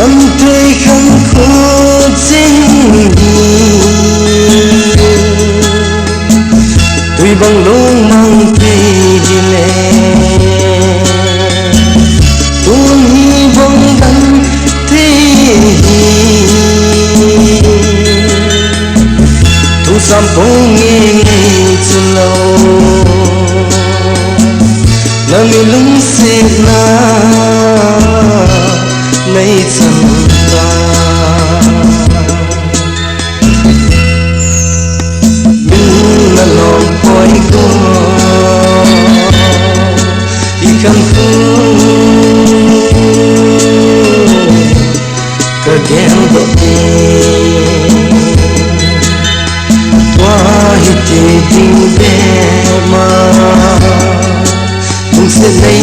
ngắm thấy khăn khô chính tuy bằng lối mang thì lệ tuôn hy vọng đắng thế thu sam phong nghe nghe chân lâu na mi lung se na nay chân ta mình là lòng coi cô đi khăn phương cơ đen độ qua hết tình bé mà cũng sẽ lấy